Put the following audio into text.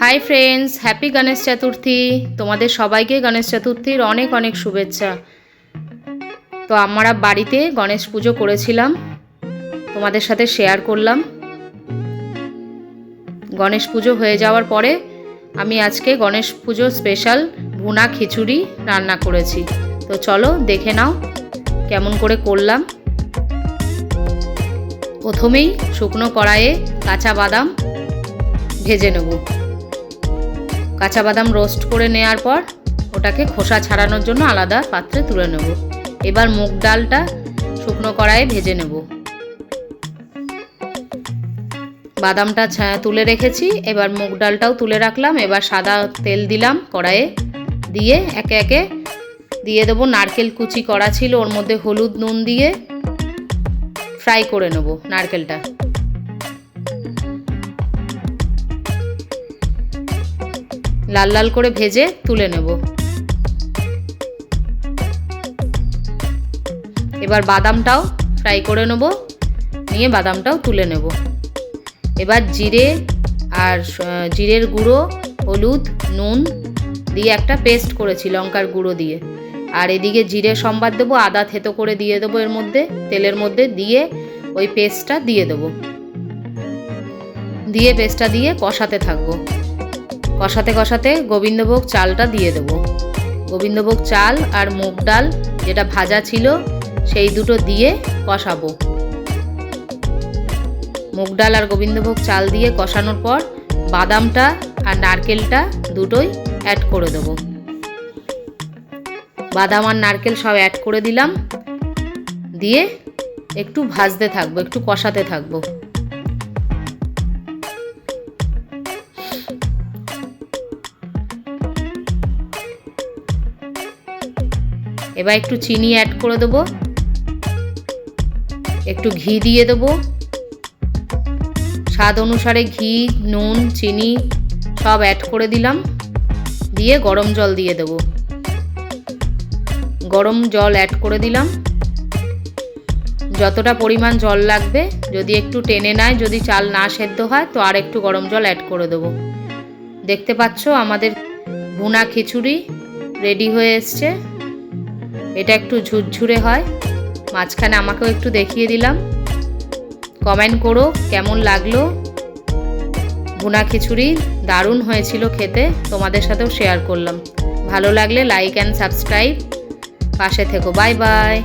Hi friends, happy Ganesh Chaturthi. তোমাদের সবাইকে গণেশ চতুর্থীর অনেক অনেক শুভেচ্ছা। তো আমরা বাড়িতে গণেশ পুজো করেছিলাম, তোমাদের সাথে শেয়ার করলাম। গণেশ পুজো হয়ে যাওয়ার পরে আমি আজকে গণেশ পুজো স্পেশাল ভুনা খিচুড়ি রান্না করেছি। তো চলো দেখে নাও কেমন করে করলাম। প্রথমেই শুকনো কড়াইয়ে কাঁচা বাদাম ভেজে নেব। কাঁচা বাদাম রোস্ট করে নেওয়ার পর ওটাকে খোসা ছাড়ানোর জন্য আলাদা পাত্রে তুলে নেব। এবার মুগ ডালটা শুকনো কড়াইয়ে ভেজে নেব। বাদামটা তুলে রেখেছি, এবার মুগ ডালটাও তুলে রাখলাম। এবার সাদা তেল দিলাম কড়াইয়ে, দিয়ে একে একে দিয়ে দেবো নারকেল কুচি করা ছিল, ওর মধ্যে হলুদ নুন দিয়ে ফ্রাই করে নেব নারকেলটা। লাল লাল করে ভেজে তুলে নেব। এবার বাদামটাও ফ্রাই করে নেব, নিয়ে বাদামটাও তুলে নেব। এবার জিরে আর জিরের গুঁড়ো, হলুদ, নুন দিয়ে একটা পেস্ট করেছি লঙ্কার গুঁড়ো দিয়ে। আর এদিকে জিরে সম্বাদ দেবো, আদা থেতো করে দিয়ে দেবো এর মধ্যে, তেলের মধ্যে দিয়ে ওই পেস্টটা দিয়ে দেবো। দিয়ে পেস্টটা দিয়ে কষাতে থাকবো। কষাতে কষাতে গোবিন্দভোগ চালটা দিয়ে দেবো। গোবিন্দভোগ চাল আর মুগ ডাল যেটা ভাজা ছিল সেই দুটো দিয়ে কষাবো। মুগ ডাল আর গোবিন্দভোগ চাল দিয়ে কষানোর পর বাদামটা আর নারকেলটা দুটোই অ্যাড করে দেবো। বাদাম আর নারকেল সব অ্যাড করে দিলাম, দিয়ে একটু ভাজতে থাকবো, একটু কষাতে থাকবো। এবার একটু চিনি অ্যাড করে দেবো, একটু ঘি দিয়ে দেবো। স্বাদ অনুসারে ঘি, নুন, চিনি সব অ্যাড করে দিলাম, দিয়ে গরম জল দিয়ে দেবো। গরম জল অ্যাড করে দিলাম। যতটা পরিমাণ জল লাগবে, যদি একটু টেনে নেয়, যদি চাল না সেদ্ধ হয় তো আর একটু গরম জল অ্যাড করে দেবো। দেখতে পাচ্ছ আমাদের ভুনা খিচুড়ি রেডি হয়ে এসছে। এটা একটু ঝুরঝুরে হয়। মাঝখানে আমাকেও একটু দেখিয়ে দিলাম। কমেন্ট করো কেমন লাগলো। ভুনা খিচুড়ি দারুণ হয়েছিল খেতে, তোমাদের সাথেও শেয়ার করলাম। ভালো লাগলে লাইক অ্যান্ড সাবস্ক্রাইব, পাশে থেকো। Bye bye.